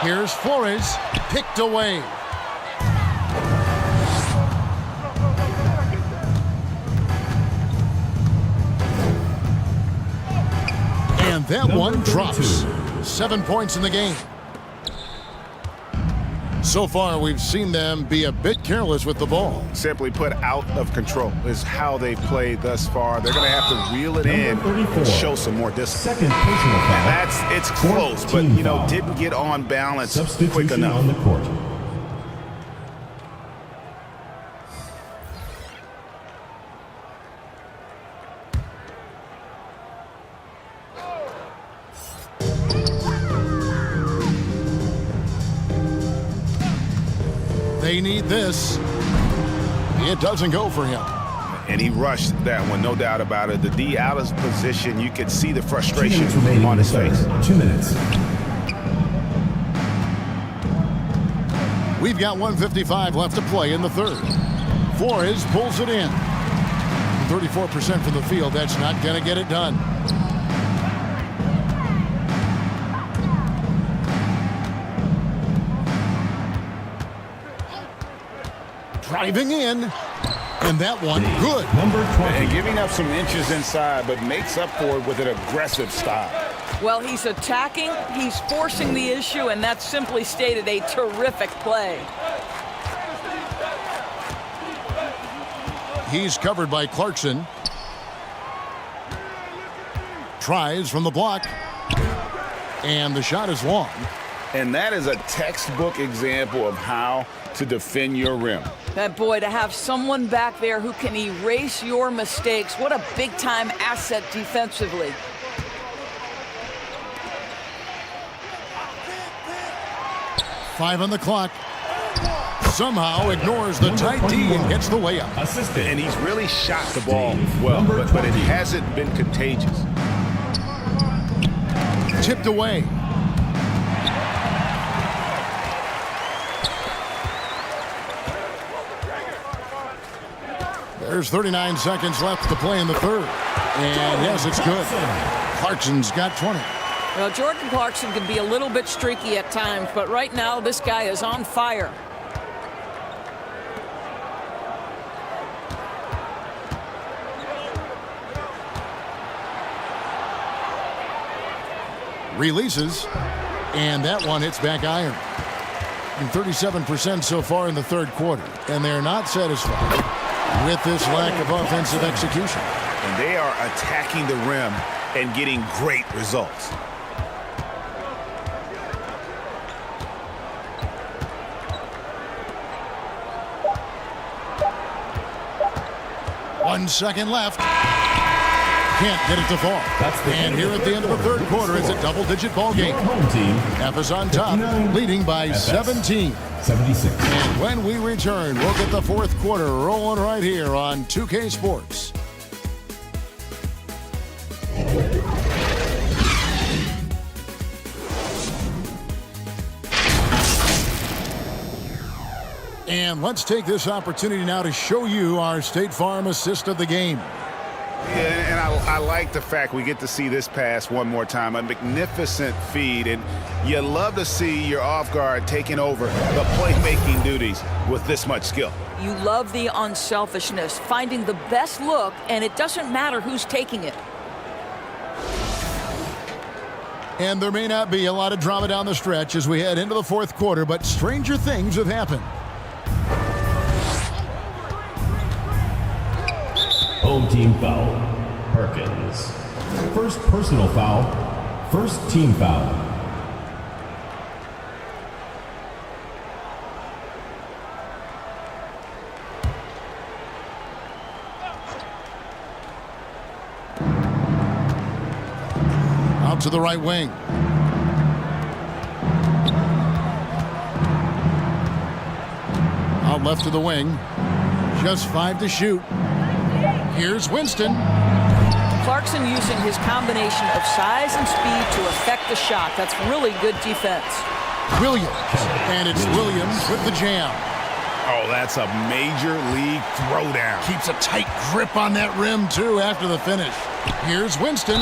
Here's Flores, picked away. And that one drops. 7 points in the game. So far, we've seen them be a bit careless with the ball. Simply put, out of control is how they've played thus far. They're going to have to reel it in and show some more discipline. Second personal foul. It's close, but, you know, didn't get on balance quick Substitution enough. on the court. They need this. It doesn't go for him. And he rushed that one, no doubt about it. The D out of position, you could see the frustration on his face. 2 minutes. We've got 1:55 left to play in the third. Flores pulls it in. 34% from the field. That's not going to get it done. Driving in. And that one, good. Number 20. And giving up some inches inside, but makes up for it with an aggressive style. Well, he's attacking, he's forcing the issue, and that's simply stated a terrific play. He's covered by Clarkson. Tries from the block. And the shot is long. And that is a textbook example of how to defend your rim. That boy, to have someone back there who can erase your mistakes, what a big-time asset defensively. Five on the clock. Somehow ignores the tight D and gets the layup. Assistant. And he's really shot the ball well, but it hasn't been contagious. Tipped away. There's 39 seconds left to play in the third. And yes, it's good. Clarkson's got 20. Well, Jordan Clarkson can be a little bit streaky at times, but right now this guy is on fire. Releases, and that one hits back iron. And 37% so far in the third quarter, and they're not satisfied with this lack of offensive execution. And they are attacking the rim and getting great results. One second left. Can't get it to fall. And here at the end of the third quarter, it's a double-digit ball game. Home team. F is on top, leading by 17. 76. And when we return, we'll get the fourth quarter rolling right here on 2K Sports. And let's take this opportunity now to show you our State Farm assist of the game. Yeah, and I like the fact we get to see this pass one more time. A magnificent feed, and you love to see your off guard taking over the playmaking duties with this much skill. You love the unselfishness, finding the best look, and it doesn't matter who's taking it. And there may not be a lot of drama down the stretch as we head into the fourth quarter, but stranger things have happened. Home team foul. Perkins. First personal foul. First team foul. Out to the right wing. Out left to the wing. Just 5 to shoot. Here's Winston. Clarkson using his combination of size and speed to affect the shot. That's really good defense. Williams. And it's Williams with the jam. Oh, that's a major league throwdown. Keeps a tight grip on that rim, too, after the finish. Here's Winston.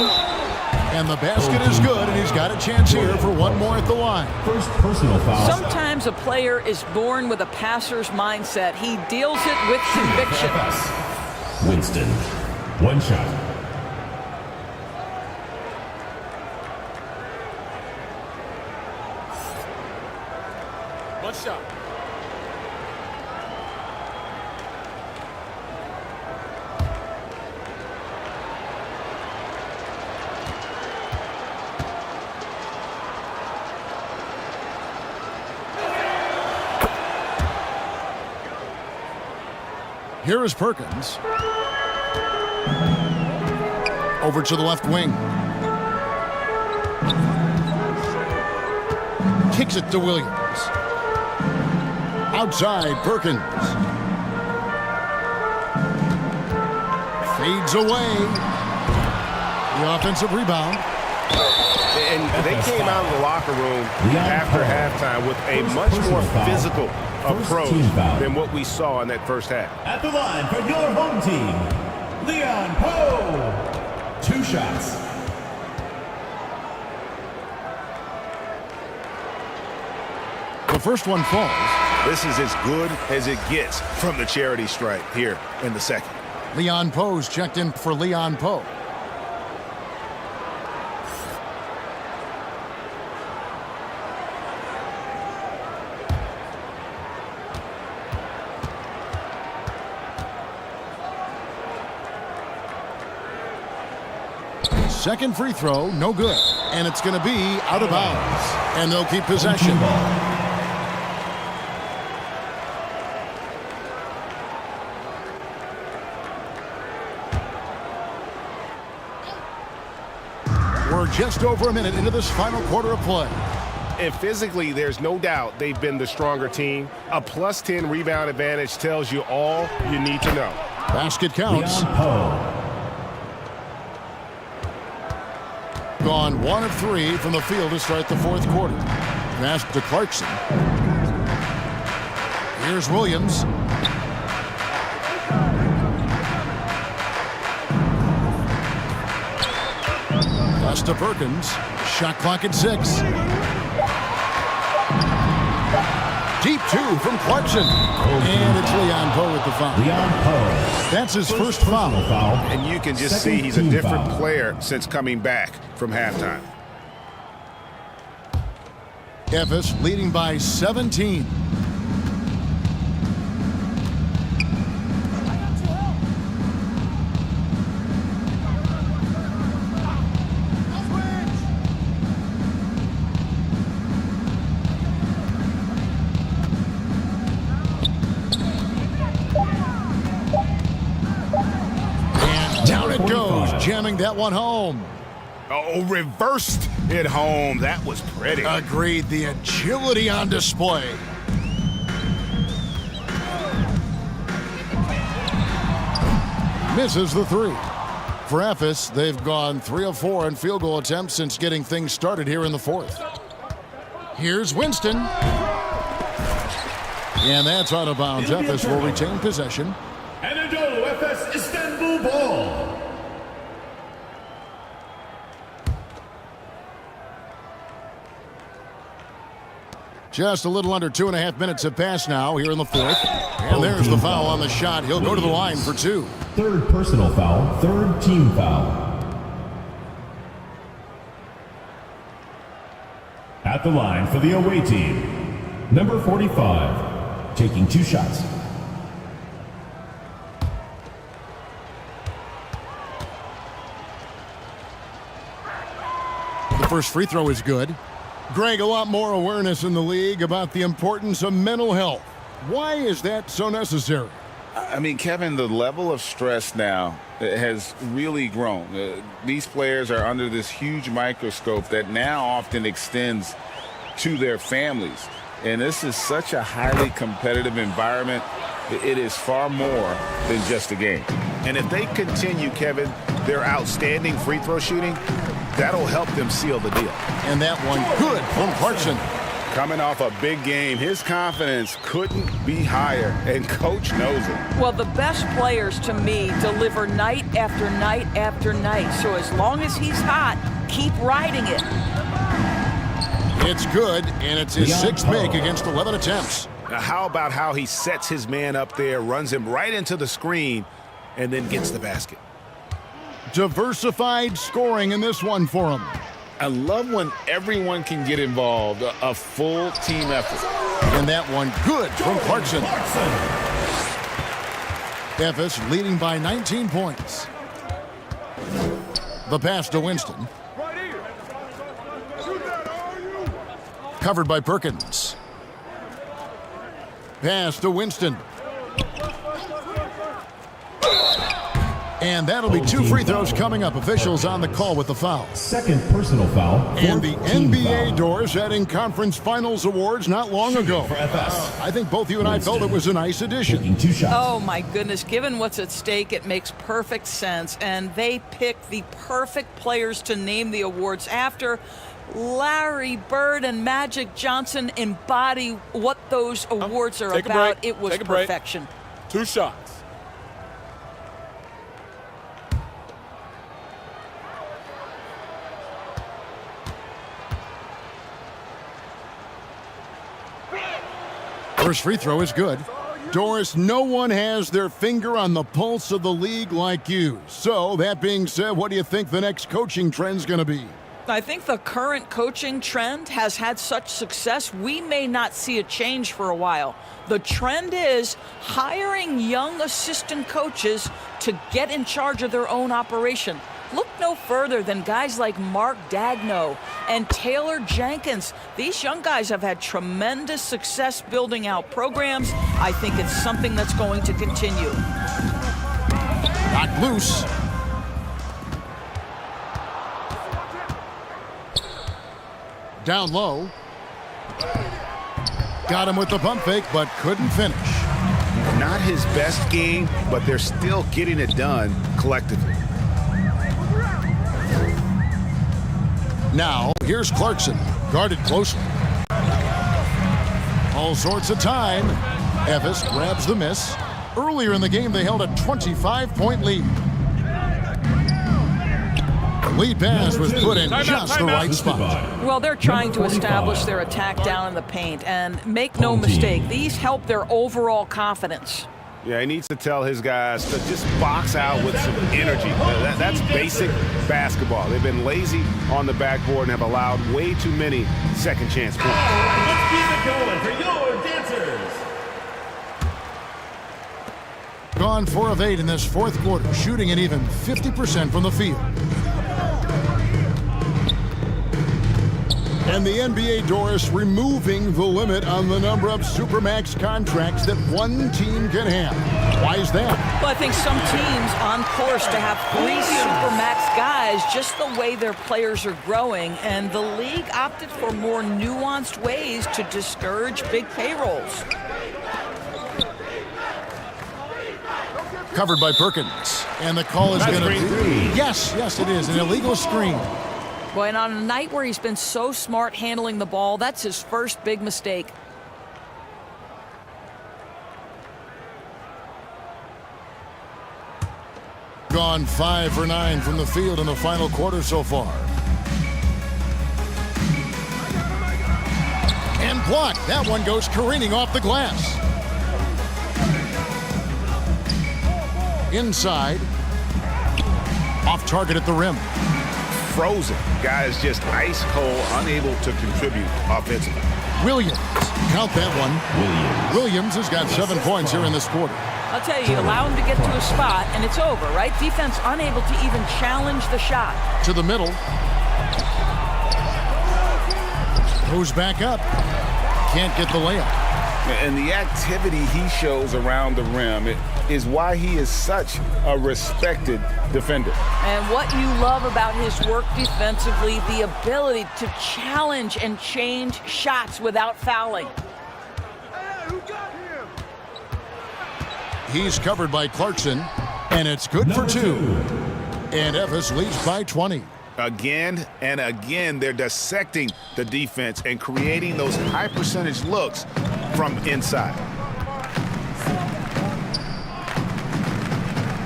And the basket is good, and he's got a chance here for one more at the line. First personal foul. Sometimes a player is born with a passer's mindset. He deals it with conviction. Winston. One shot. One shot. Here is Perkins. Over to the left wing. Kicks it to Williams. Outside, Perkins. Fades away. The offensive rebound. And they came out of the locker room after halftime with a much more physical approach than what we saw in that first half. At the line for your home team, Leon Poe. 2 shots. The first one falls. This is as good as it gets from the charity stripe here in the second. Leon Poe's checked in for Leon Poe. Second free throw, no good. And it's going to be out of bounds. And they'll keep possession. We're just over a minute into this final quarter of play. And physically, there's no doubt they've been the stronger team. A plus 10 rebound advantage tells you all you need to know. Basket counts. Gone 1 of 3 from the field to start the fourth quarter. Pass to Clarkson. Here's Williams. Pass to Perkins. Shot clock at 6. Deep 2 from Clarkson. And it's Leon Poe with the foul. Leon Poe. That's his first foul. And you can just see he's a different player since coming back from halftime. Ephes leading by 17. Jamming that one home. Oh, reversed it home. That was pretty. Agreed. The agility on display. Misses the 3. For Ephes, they've gone 3 of 4 in field goal attempts since getting things started here in the fourth. Here's Winston. And that's out of bounds. Ephes will retain possession. Anadolu Efes Istanbul Ball. Just a little under 2.5 minutes have passed now here in the fourth. And there's the foul on the shot. He'll go to the line for 2. Third personal foul, third team foul. At the line for the away team, number 45, taking 2 shots. The first free throw is good. Greg, a lot more awareness in the league about the importance of mental health. Why is that so necessary? I mean, Kevin, the level of stress now has really grown. These players are under this huge microscope that now often extends to their families. And this is such a highly competitive environment. It is far more than just a game. And if they continue, Kevin, their outstanding free throw shooting, that'll help them seal the deal. And that one good from Clarkson. Coming off a big game, his confidence couldn't be higher, and Coach knows it. Well, the best players, to me, deliver night after night after night. So as long as he's hot, keep riding it. It's good, and it's his 6th make against 11 attempts. Now, how about how he sets his man up there, runs him right into the screen, and then gets the basket? Diversified scoring in this one for him. I love when everyone can get involved, a full team effort. And that one good from Clarkson. Ephes leading by 19 points. The pass to Winston. Covered by Perkins. Pass to Winston. And that'll be 2 free throws coming up. Officials on the call with the foul. Second personal foul. And the NBA doors adding conference finals awards not long ago. I think both you and I felt it was a nice addition. 2 shots. Oh, my goodness. Given what's at stake, it makes perfect sense. And they picked the perfect players to name the awards after. Larry Bird and Magic Johnson embody what those awards are about. It was perfection. 2 shots. First free throw is good. Doris, no one has their finger on the pulse of the league like you. So, that being said, what do you think the next coaching trend's going to be? I think the current coaching trend has had such success, we may not see a change for a while. The trend is hiring young assistant coaches to get in charge of their own operation. Look no further than guys like Mark Dagno and Taylor Jenkins. These young guys have had tremendous success building out programs. I think it's something that's going to continue. Knocked loose. Down low. Got him with the pump fake, but couldn't finish. Not his best game, but they're still getting it done collectively. Now, here's Clarkson, guarded closely. All sorts of time. Evis grabs the miss. Earlier in the game, they held a 25-point lead. The lead pass was put in just the right spot. Well, they're trying to establish their attack down in the paint, and make no mistake, these help their overall confidence. Yeah, he needs to tell his guys to just box out with some energy. That's basic basketball. They've been lazy on the backboard and have allowed way too many second chance points. Let's keep it going for your dancers. Gone 4 of 8 in this fourth quarter, shooting an even 50% from the field. And the NBA, Doris, removing the limit on the number of Supermax contracts that one team can have. Why is that? Well, I think some teams on course to have 3 Supermax guys, just the way their players are growing, and the league opted for more nuanced ways to discourage big payrolls. Covered by Perkins. And the call is going to be... Yes, it is. An illegal screen. Boy, and on a night where he's been so smart handling the ball, that's his first big mistake. Gone 5 for 9 from the field in the final quarter so far. And blocked. That one goes careening off the glass. Inside. Off target at the rim. Frozen. Guys just ice cold, unable to contribute offensively. Williams. Count that one. Williams has got 7 points here in this quarter. I'll tell you, allow him to get to a spot, and it's over, right? Defense unable to even challenge the shot. To the middle. Goes back up. Can't get the layup. And the activity he shows around the rim is why he is such a respected defender. And what you love about his work defensively, the ability to challenge and change shots without fouling. He's covered by Clarkson, and it's good for 2. And Evis leads by 20. Again and again, they're dissecting the defense and creating those high percentage looks from inside.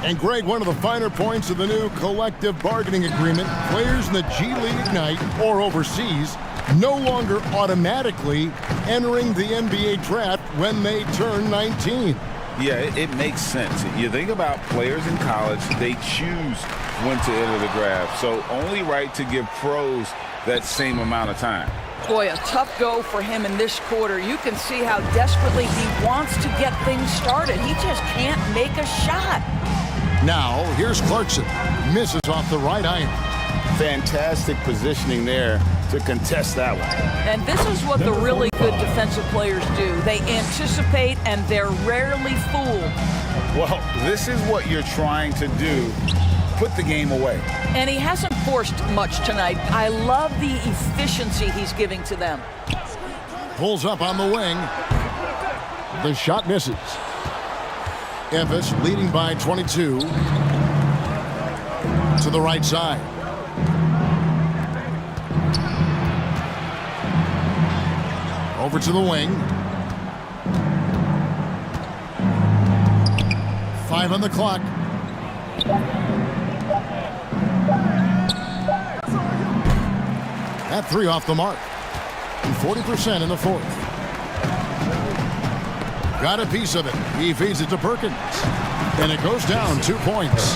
And Greg, one of the finer points of the new collective bargaining agreement, players in the G League Ignite or overseas no longer automatically entering the NBA draft when they turn 19. Yeah, it makes sense. You think about players in college, they choose when to enter the draft. So only right to give pros that same amount of time. Boy, a tough go for him in this quarter. You can see how desperately he wants to get things started. He just can't make a shot. Now, here's Clarkson. Misses off the right iron. Fantastic positioning there to contest that one. And this is what the really good defensive players do. They anticipate, and they're rarely fooled. Well, this is what you're trying to do. Put the game away. And he hasn't forced much tonight. I love the efficiency he's giving to them. Pulls up on the wing. The shot misses. Evis leading by 22. To the right side. Over to the wing. 5 on the clock. That 3 off the mark. And 40% in the fourth. Got a piece of it. He feeds it to Perkins. And it goes down 2 points.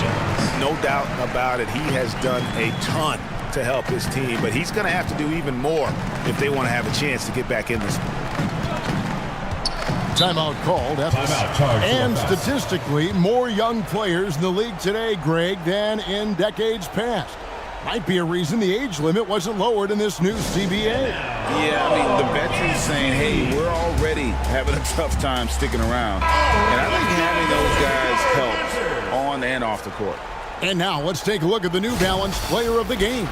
No doubt about it. He has done a ton to help his team, but he's going to have to do even more if they want to have a chance to get back in this one. Timeout called. And statistically, more young players in the league today, Greg, than in decades past. Might be a reason the age limit wasn't lowered in this new CBA. Yeah, I mean, the veterans saying, hey, we're already having a tough time sticking around. And I think having those guys helps on and off the court. And now let's take a look at the New Balance player of the game.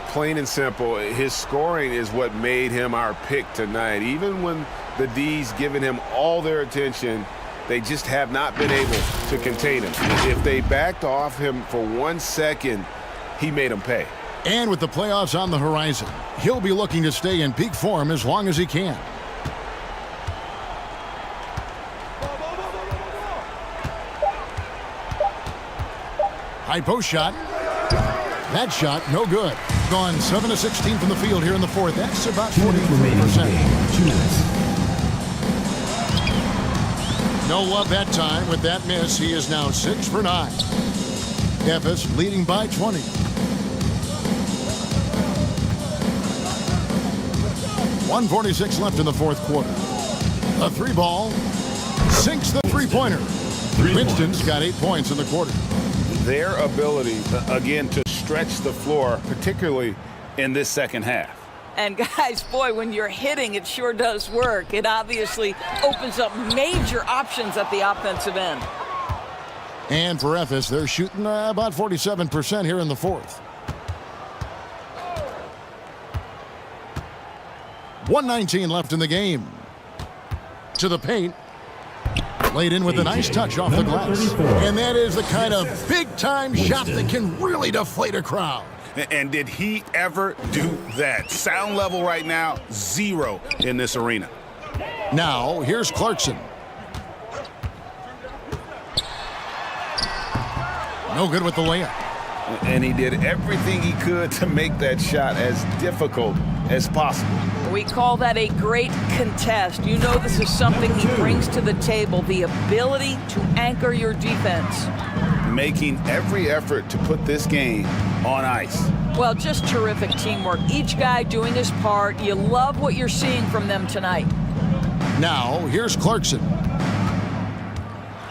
Plain and simple, his scoring is what made him our pick tonight. Even when the D's giving him all their attention, they just have not been able to contain him. If they backed off him for 1 second, he made them pay. And with the playoffs on the horizon, he'll be looking to stay in peak form as long as he can. High post shot. That shot, no good. Gone 7 of 16 from the field here in the fourth. That's about 43%. 2 minutes. No love that time with that miss. He is now 6 for 9. Efes leading by 20. .146 left in the fourth quarter. A 3-ball sinks the three-pointer. Winston's got 8 points in the quarter. Their ability, again, to stretch the floor, particularly in this second half. And guys, boy, when you're hitting, it sure does work. It obviously opens up major options at the offensive end. And for Efes, they're shooting about 47% here in the fourth. 1:19 left in the game. To the paint. Laid in with a nice touch off the glass. And that is the kind of big-time shot that can really deflate a crowd. And did he ever do that? Sound level right now, 0 in this arena. Now, here's Clarkson. No good with the layup. And he did everything he could to make that shot as difficult as possible. We call that a great contest. You know this is something he brings to the table, the ability to anchor your defense. Making every effort to put this game on ice. Well, just terrific teamwork. Each guy doing his part. You love what you're seeing from them tonight. Now, here's Clarkson.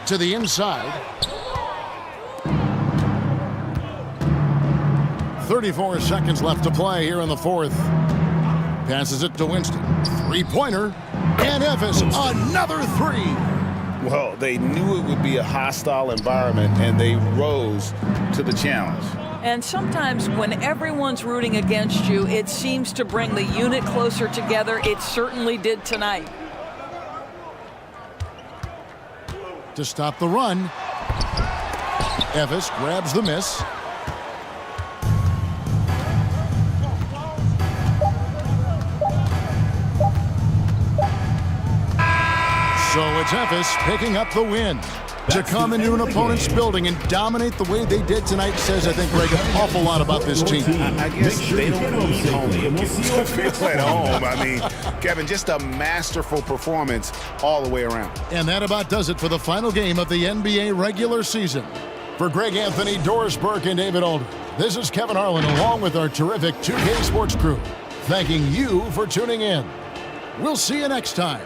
To the inside. 34 seconds left to play here in the fourth. Passes it to Winston. Three-pointer. And Efes, another 3. Well, they knew it would be a hostile environment, and they rose to the challenge. And sometimes when everyone's rooting against you, it seems to bring the unit closer together. It certainly did tonight. To stop the run. Efes grabs the miss. So it's Efes picking up the win. To come into an opponent's building and dominate the way they did tonight says, I think, Greg, an awful lot about this team. I guess they don't need home cookies to feel at home. I mean, Kevin, just a masterful performance all the way around. And that about does it for the final game of the NBA regular season. For Greg Anthony, Doris Burke, and David Aldridge, this is Kevin Harlan along with our terrific 2K Sports crew, thanking you for tuning in. We'll see you next time.